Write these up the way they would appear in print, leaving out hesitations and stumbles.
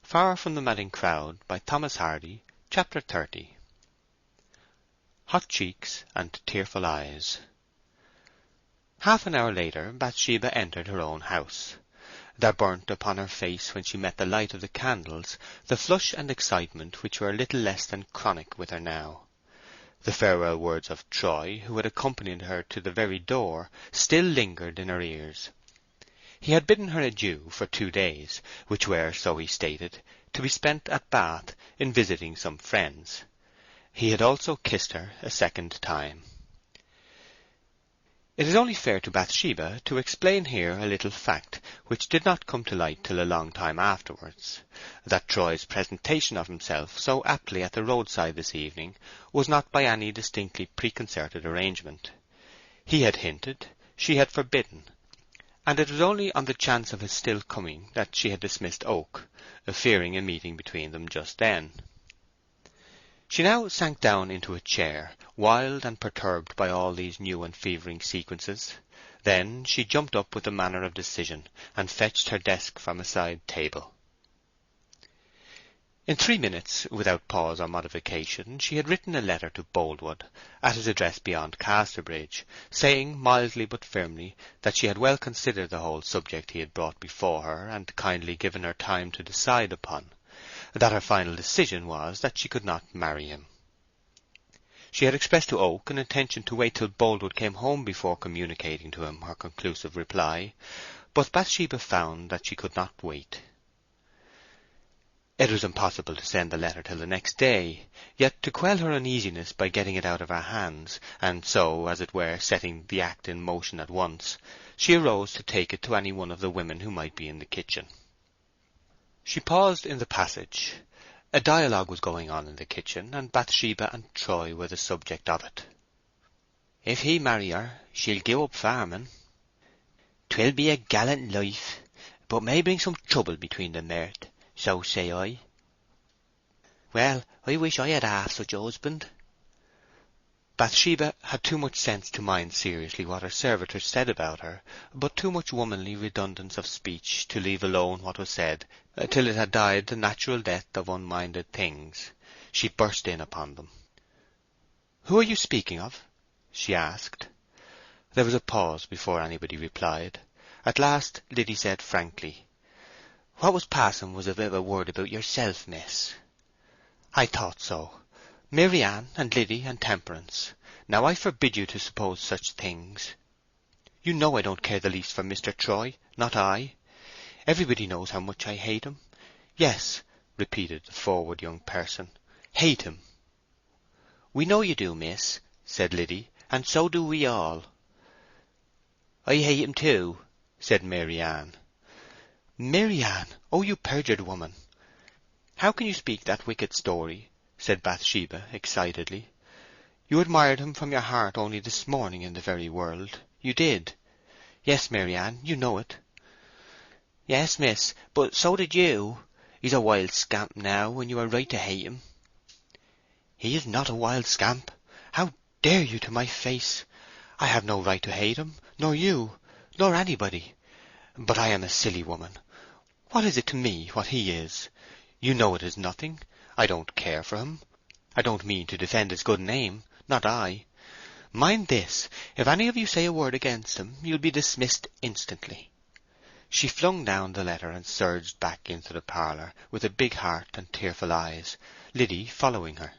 Far from the Madding Crowd by Thomas Hardy. Chapter 30. Hot Cheeks and Tearful Eyes. Half an hour later Bathsheba entered her own house. There burnt upon her face when she met the light of the candles the flush and excitement which were a little less than chronic with her now. The farewell words of Troy, who had accompanied her to the very door, still lingered in her ears. He had bidden her adieu for 2 days, which were, so he stated, to be spent at Bath in visiting some friends. He had also kissed her a second time. It is only fair to Bathsheba to explain here a little fact which did not come to light till a long time afterwards, that Troy's presentation of himself so aptly at the roadside this evening was not by any distinctly preconcerted arrangement. He had hinted, she had forbidden, and it was only on the chance of his still coming that she had dismissed Oak, fearing a meeting between them just then. She now sank down into a chair, wild and perturbed by all these new and fevering sequences. Then she jumped up with a manner of decision, and fetched her desk from a side table. In 3 minutes, without pause or modification, she had written a letter to Boldwood, at his address beyond Casterbridge, saying mildly but firmly that she had well considered the whole subject he had brought before her, and kindly given her time to decide upon, that her final decision was that she could not marry him. She had expressed to Oak an intention to wait till Boldwood came home before communicating to him her conclusive reply, but Bathsheba found that she could not wait. It was impossible to send the letter till the next day, yet to quell her uneasiness by getting it out of her hands, and so, as it were, setting the act in motion at once, she arose to take it to any one of the women who might be in the kitchen. She paused in the passage. A dialogue was going on in the kitchen, and Bathsheba and Troy were the subject of it. "If he marry her, she'll give up farming. 'Twill be a gallant life, but may bring some trouble between the mirth. So say I." "Well, I wish I had half such a husband." Bathsheba had too much sense to mind seriously what her servitors said about her, but too much womanly redundance of speech to leave alone what was said till it had died the natural death of unminded things. She burst in upon them. "Who are you speaking of?" she asked. There was a pause before anybody replied. At last Liddy said frankly, "What was passing was a bit of a word about yourself, miss." "I thought so. Marianne and Liddy and Temperance. Now I forbid you to suppose such things. You know I don't care the least for Mr. Troy, not I. Everybody knows how much I hate him. Yes," repeated the forward young person, "hate him." "We know you do, miss," said Liddy, "and so do we all." "I hate him too," said Marianne. "Marianne! Oh, you perjured woman!" "How can you speak that wicked story?" said Bathsheba excitedly. "You admired him from your heart only this morning in the very world. You did. Yes, Marianne, you know it." "Yes, miss, but so did you. He's a wild scamp now, and you are right to hate him." "He is not a wild scamp. How dare you to my face? I have no right to hate him, nor you, nor anybody. But I am a silly woman. What is it to me what he is? You know it is nothing. I don't care for him. I don't mean to defend his good name, not I. Mind this, if any of you say a word against him, you'll be dismissed instantly." She flung down the letter and surged back into the parlour with a big heart and tearful eyes, Liddy following her.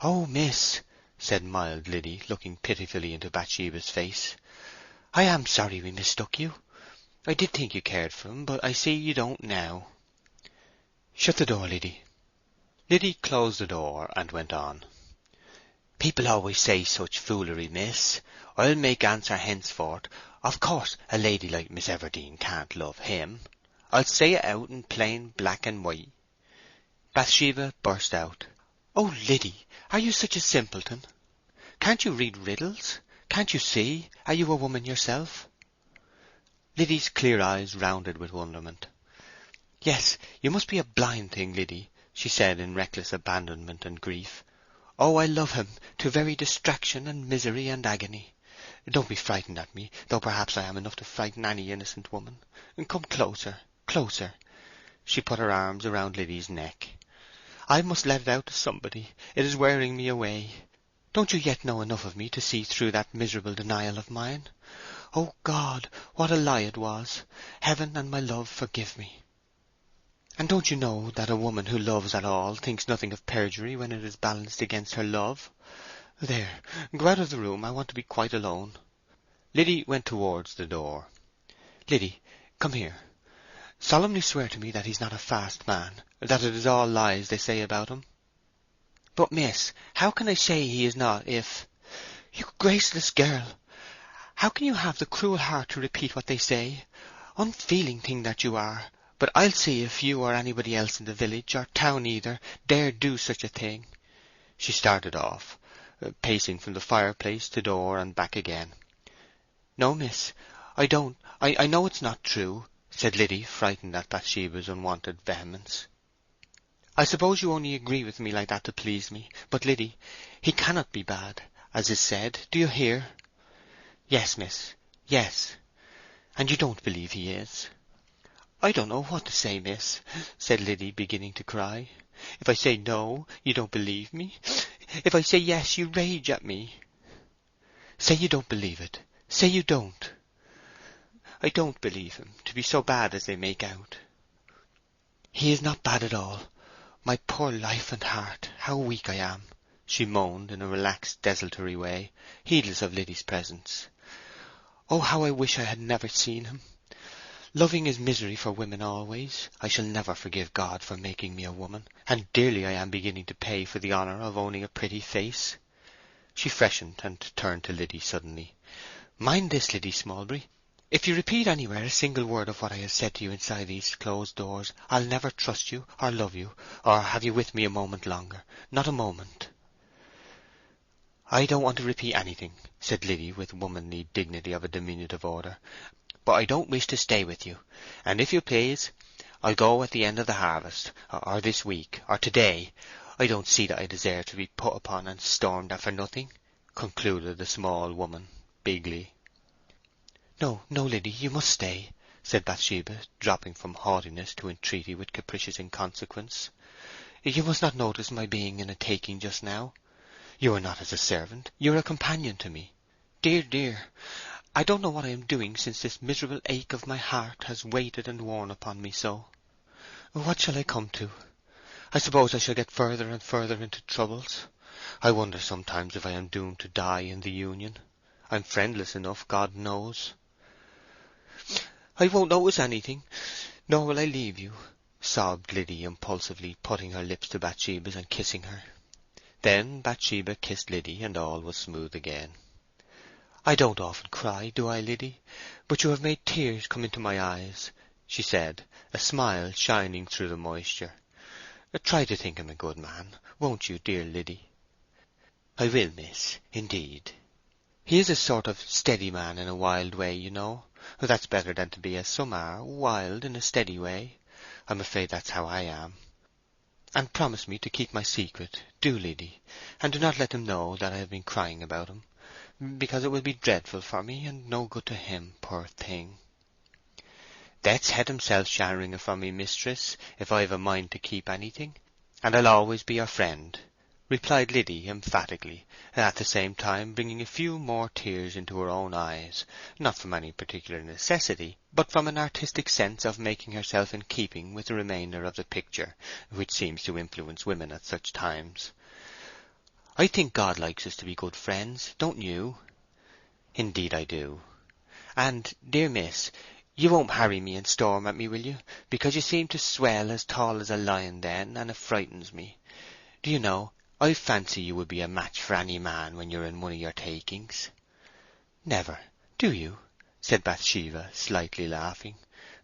"Oh, miss," said mild Liddy, looking pitifully into Bathsheba's face, "I am sorry we mistook you. I did think you cared for him, but I see you don't now." "Shut the door, Liddy." Liddy closed the door and went on. "People always say such foolery, miss. I'll make answer henceforth. Of course a lady like Miss Everdene can't love him. I'll say it out in plain black and white." Bathsheba burst out, "Oh, Liddy, are you such a simpleton? Can't you read riddles? Can't you see? Are you a woman yourself?" Liddy's clear eyes rounded with wonderment. "Yes, you must be a blind thing, Liddy," she said in reckless abandonment and grief. "Oh, I love him to very distraction and misery and agony. Don't be frightened at me, though perhaps I am enough to frighten any innocent woman. Come closer, closer." She put her arms around Liddy's neck. "I must let it out to somebody. It is wearing me away. Don't you yet know enough of me to see through that miserable denial of mine? Oh God, what a lie it was! Heaven and my love forgive me! And don't you know that a woman who loves at all thinks nothing of perjury when it is balanced against her love? There, go out of the room. I want to be quite alone." Liddy went towards the door. "Liddy, come here. Solemnly swear to me that he's not a fast man, that it is all lies they say about him." "But, miss, how can I say he is not if—" "You graceless girl! How can you have the cruel heart to repeat what they say? Unfeeling thing that you are! But I'll see if you or anybody else in the village, or town either, dare do such a thing." She started off, pacing from the fireplace to door and back again. "No, miss, I don't. I know it's not true," said Liddy, frightened at Bathsheba's unwonted vehemence. "I suppose you only agree with me like that to please me. But, Liddy, he cannot be bad, as is said. Do you hear?" "Yes, miss, yes." "And you don't believe he is?" "I don't know what to say, miss," said Liddy, beginning to cry. "If I say no, you don't believe me. If I say yes, you rage at me." "Say you don't believe it. Say you don't." "I don't believe him to be so bad as they make out." "He is not bad at all. My poor life and heart, how weak I am!" she moaned in a relaxed, desultory way, heedless of Liddy's presence. "Oh, how I wish I had never seen him! Loving is misery for women always. I shall never forgive God for making me a woman, and dearly I am beginning to pay for the honour of owning a pretty face." She freshened and turned to Liddy suddenly. "Mind this, Liddy Smallbury. If you repeat anywhere a single word of what I have said to you inside these closed doors, I'll never trust you, or love you, or have you with me a moment longer. Not a moment." "I don't want to repeat anything," said Liddy, with womanly dignity of a diminutive order. "But I don't wish to stay with you, and if you please, I'll go at the end of the harvest, or this week, or to-day. I don't see that I deserve to be put upon and stormed at for nothing," concluded the small woman, bigly. "No, no, Liddy, you must stay," said Bathsheba, dropping from haughtiness to entreaty with capricious inconsequence. "You must not notice my being in a taking just now. You are not as a servant, you are a companion to me. Dear, dear, I don't know what I am doing since this miserable ache of my heart has weighted and worn upon me so. What shall I come to? I suppose I shall get further and further into troubles. I wonder sometimes if I am doomed to die in the union. I'm friendless enough, God knows." "I won't notice anything, nor will I leave you," sobbed Liddy impulsively, putting her lips to Bathsheba's and kissing her. Then Bathsheba kissed Liddy, and all was smooth again. "I don't often cry, do I, Liddy? But you have made tears come into my eyes," she said, a smile shining through the moisture. "Try to think him a good man, won't you, dear Liddy?" "I will, miss, indeed. He is a sort of steady man in a wild way, you know. That's better than to be, as some are, wild in a steady way. I'm afraid that's how I am. And promise me to keep my secret, do, Liddy, and do not let him know that I have been crying about him, because it will be dreadful for me, and no good to him, poor thing." "Death's head himself shall wring it from me, mistress, if I've a mind to keep anything, and I'll always be your friend," replied Liddy emphatically, at the same time bringing a few more tears into her own eyes, not from any particular necessity, but from an artistic sense of making herself in keeping with the remainder of the picture, which seems to influence women at such times. "I think God likes us to be good friends, don't you?" "Indeed I do. And, dear miss, you won't harry me and storm at me, will you? Because you seem to swell as tall as a lion then, and it frightens me. Do you know, I fancy you would be a match for any man when you're in one of your takings." "Never, do you?" said Bathsheba, slightly laughing,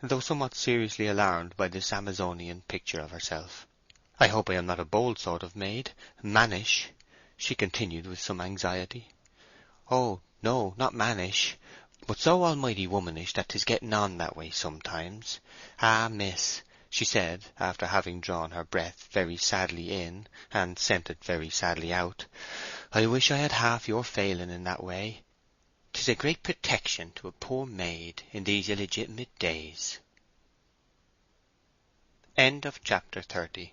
though somewhat seriously alarmed by this Amazonian picture of herself. "I hope I am not a bold sort of maid, mannish," she continued with some anxiety. "Oh, no, not mannish, but so almighty womanish that 'tis getting on that way sometimes. Ah, miss," she said, after having drawn her breath very sadly in and sent it very sadly out, "I wish I had half your failing in that way. 'Tis a great protection to a poor maid in these illegitimate days." End of chapter 30.